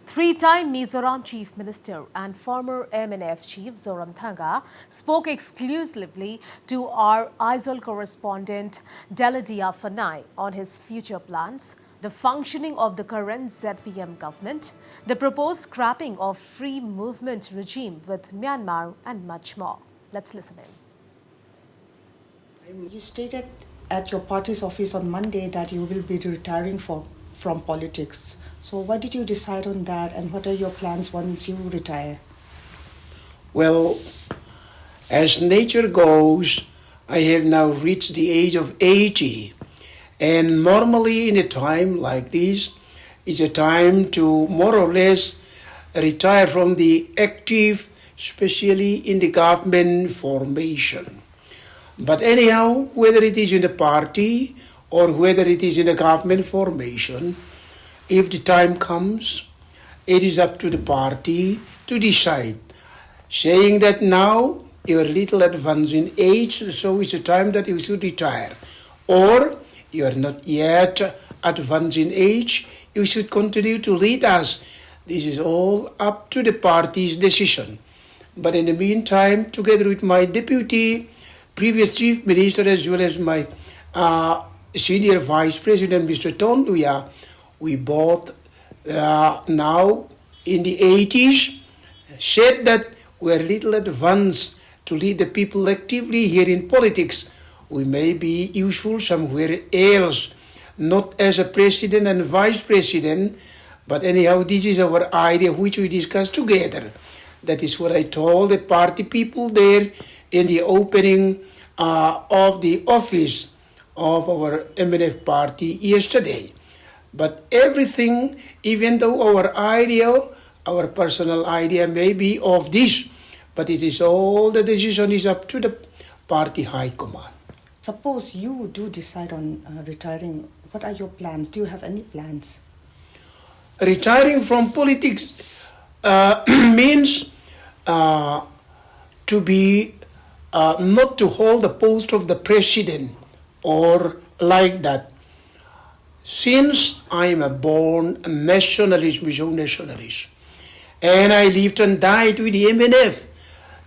Three-time Mizoram Chief Minister and former MNF Chief Zoramthanga spoke exclusively to our Aizawl correspondent Deladia Fanai on his future plans, the functioning of the current ZPM government, the proposed scrapping of free movement regime with Myanmar and much more. Let's listen in. You stated at your party's office on Monday that you will be retiring from politics. So why did you decide on that, and what are your plans once you retire? Well, as nature goes, I have now reached the age of 80. And normally in a time like this, it's a time to more or less retire from the active, especially in the government formation. But anyhow, whether it is in the party or whether it is in a government formation, if the time comes, it is up to the party to decide, saying that now you are a little advanced in age, so it's a time that you should retire. Or you are not yet advanced in age, you should continue to lead us. This is all up to the party's decision. But in the meantime, together with my deputy, previous chief minister, as well as my senior vice president, Mr. Tonduya, we both now in the 80s said that we are a little advanced to lead the people actively here in politics. We may be useful somewhere else, not as a president and vice president, but anyhow, this is our idea which we discussed together. That is what I told the party people there in the opening of the office of our MNF party yesterday. But everything, even though our personal idea may be of this, but it is all the decision is up to the party high command. Suppose you do decide on retiring, what are your plans? Do you have any plans? Retiring from politics means to be not to hold the post of the president or like that. Since I am a born nationalist, Mizo nationalist, and I lived and died with the MNF,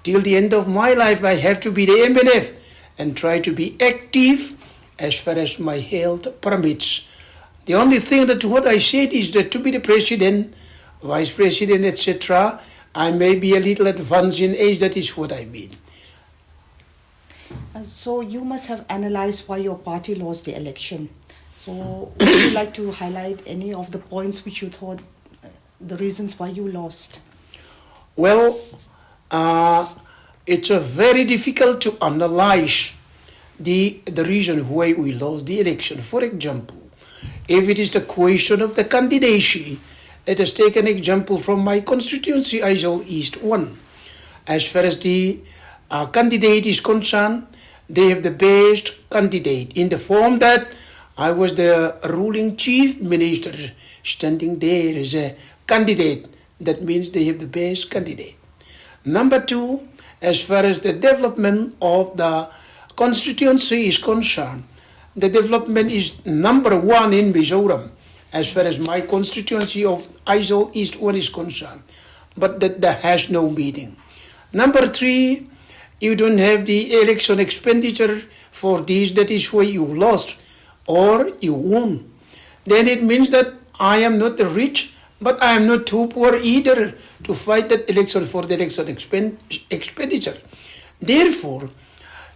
till the end of my life I have to be the MNF and try to be active as far as my health permits. The only thing that what I said is that to be the president, vice president, etc., I may be a little advanced in age, that is what I mean. So you must have analyzed why your party lost the election. So would you like to highlight any of the points which you thought the reasons why you lost? Well, it's very difficult to analyze the reason why we lost the election. For example, if it is a question of the candidacy, let us take an example from my constituency, Aizawl East 1. As far as the candidate is concerned, they have the best candidate in the form that I was the ruling chief minister standing there as a candidate. That means they have the best candidate. Number two, as far as the development of the constituency is concerned, the development is number one in Mizoram as far as my constituency of Aizawl East 1 is concerned. But that has no meaning. Number three, you don't have the election expenditure for this, that is why you lost or you won. Then it means that I am not rich, but I am not too poor either to fight that election for the election expenditure. Therefore,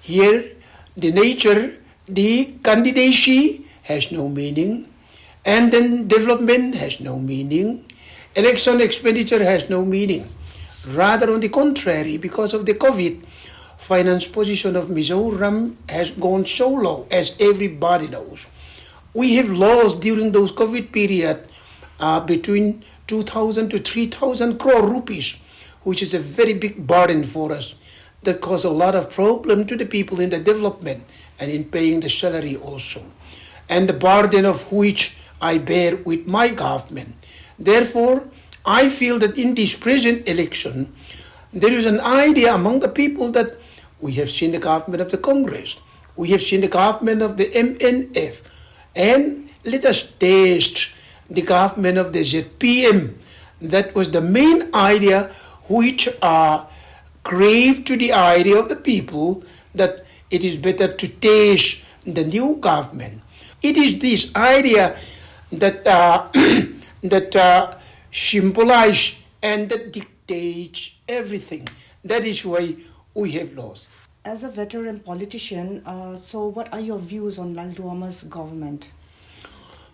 here the candidacy has no meaning, and then development has no meaning, election expenditure has no meaning. Rather on the contrary, because of the COVID, finance position of Mizoram has gone so low, as everybody knows. We have lost during those COVID period between 2,000 to 3,000 crore rupees, which is a very big burden for us. That caused a lot of problem to the people in the development and in paying the salary also. And the burden of which I bear with my government. Therefore, I feel that in this present election, there is an idea among the people that we have seen the government of the Congress, we have seen the government of the MNF, and let us taste the government of the ZPM. That was the main idea which gave to the idea of the people that it is better to taste the new government. It is this idea that that symbolize and that dictates everything. That is why we have lost. As a veteran politician, so what are your views on Lalduama's government?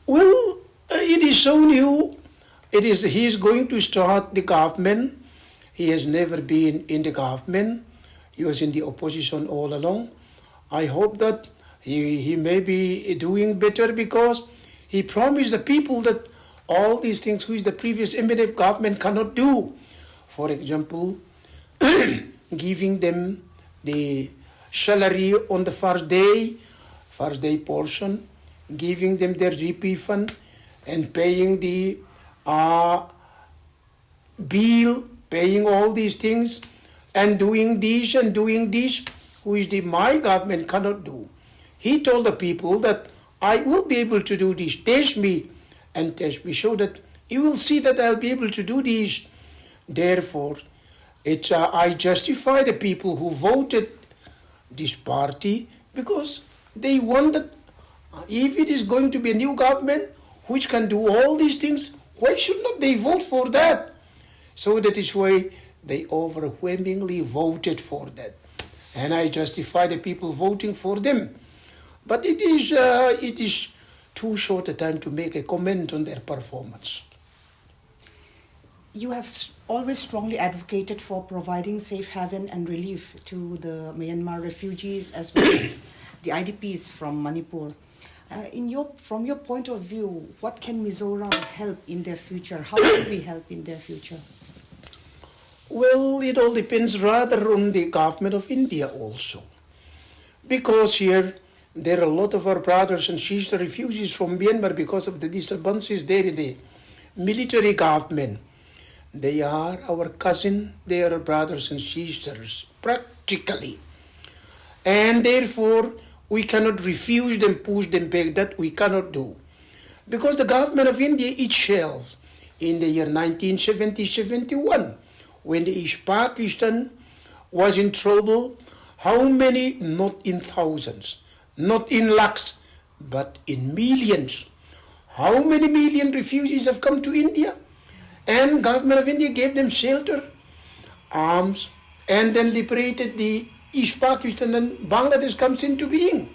Well, it is so new. He is going to start the government. He has never been in the government. He was in the opposition all along. I hope that he may be doing better because he promised the people that all these things which the previous MNF government cannot do. For example, giving them the salary on the first day portion, giving them their GP fund and paying the bill, paying all these things and doing this, which my government cannot do. He told the people that I will be able to do this. Test me and test me so that you will see that I'll be able to do this. Therefore, I justify the people who voted this party because they wanted, if it is going to be a new government which can do all these things, why should not they vote for that? So that is why they overwhelmingly voted for that. And I justify the people voting for them. But it is too short a time to make a comment on their performance. You have always strongly advocated for providing safe haven and relief to the Myanmar refugees as well as the IDPs from Manipur. From your point of view, what can Mizoram help in their future? How can we help in their future? Well, it all depends rather on the government of India also. Because here there are a lot of our brothers and sisters refugees from Myanmar because of the disturbances there in the military government. They are our cousin, they are our brothers and sisters, practically. And therefore, we cannot refuse them, push them back. That we cannot do. Because the government of India itself, in the year 1970-71, when the East Pakistan was in trouble, how many, not in thousands, not in lakhs, but in millions. How many million refugees have come to India? And government of India gave them shelter, arms, and then liberated the East Pakistan and Bangladesh comes into being.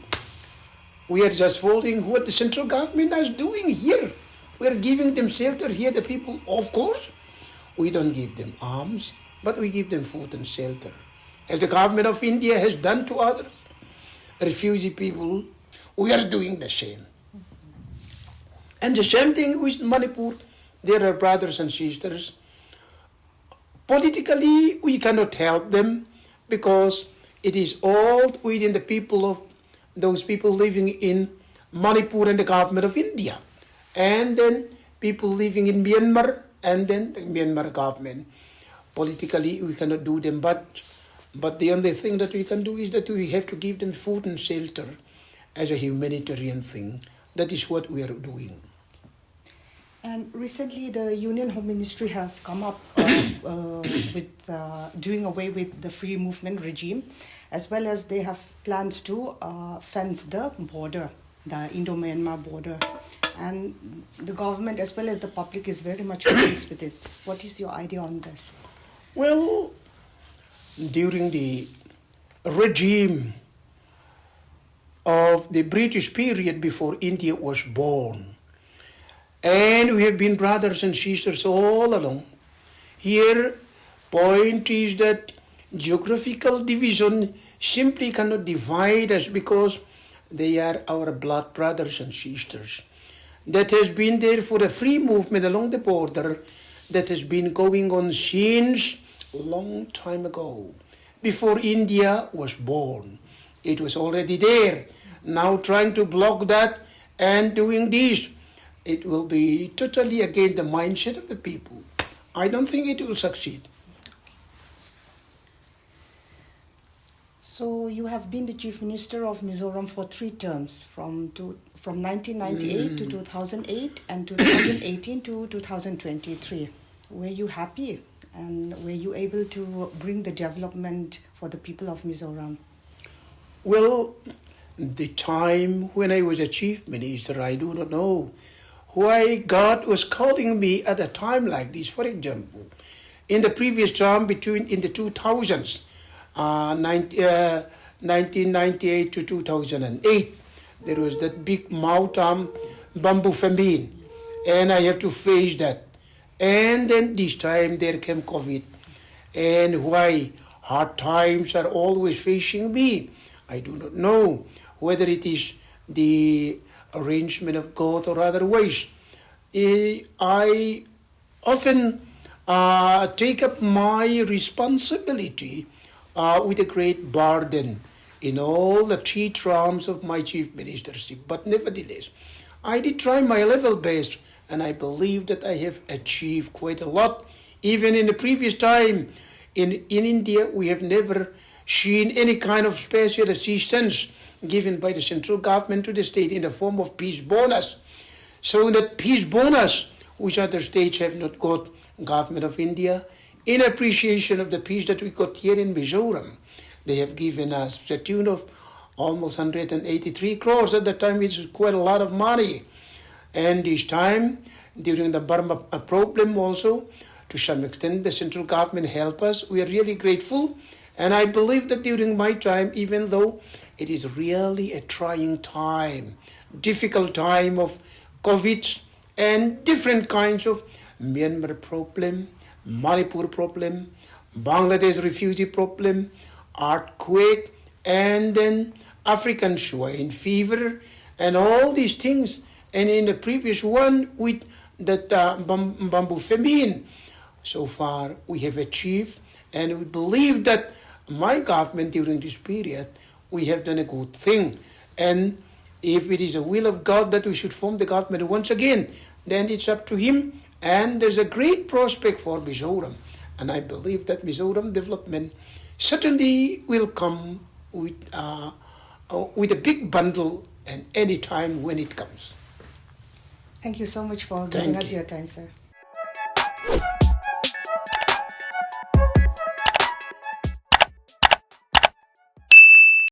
We are just following what the central government is doing here. We are giving them shelter here, the people, of course. We don't give them arms, but we give them food and shelter. As the government of India has done to other refugee people, we are doing the same. And the same thing with Manipur. There are brothers and sisters. Politically, we cannot help them because it is all within the people of those people living in Manipur and the government of India. And then people living in Myanmar and then the Myanmar government. Politically, we cannot do them, but the only thing that we can do is that we have to give them food and shelter as a humanitarian thing. That is what we are doing. And recently, the Union Home Ministry have come up with doing away with the free movement regime, as well as they have plans to fence the border, the IndoMyanmar border. And the government, as well as the public, is very much against with it. What is your idea on this? Well, during the regime of the British period before India was born, and we have been brothers and sisters all along. Here, point is that geographical division simply cannot divide us because they are our blood brothers and sisters. That has been there for a free movement along the border that has been going on since a long time ago. Before India was born, it was already there. Now trying to block that and doing this, it will be totally against the mindset of the people. I don't think it will succeed. So you have been the Chief Minister of Mizoram for 3 terms, from 1998 to 2008 and 2018 to 2023. were you happy? And were you able to bring the development for the people of Mizoram? Well, the time when I was a chief minister, I do not know why God was calling me at a time like this. For example, in the previous term in the 2000s, 1998 to 2008, there was that big Mautam bamboo famine, and I have to face that. And then this time there came COVID, and why hard times are always facing me, I do not know whether it is the arrangement of God or otherwise. I often take up my responsibility with a great burden in all the 3 terms of my chief ministership. But nevertheless, I did try my level best, and I believe that I have achieved quite a lot. Even in the previous time in India, we have never seen any kind of special assistance given by the central government to the state in the form of peace bonus. So that peace bonus, which other states have not got, government of India, in appreciation of the peace that we got here in Mizoram, they have given us the tune of almost 183 crores. At the time, it's quite a lot of money. And this time, during the Burma problem also, to some extent, the central government helped us. We are really grateful. And I believe that during my time, even though it is really a trying time, difficult time of COVID and different kinds of Myanmar problem, Manipur problem, Bangladesh refugee problem, earthquake, and then African swine fever, and all these things. And in the previous one with that bamboo famine, so far we have achieved, and we believe that my government during this period, we have done a good thing. And if it is the will of God that we should form the government once again, then it's up to him. And there's a great prospect for Mizoram. And I believe that Mizoram development certainly will come with a big bundle and any time when it comes. Thank you so much for giving us your time, sir.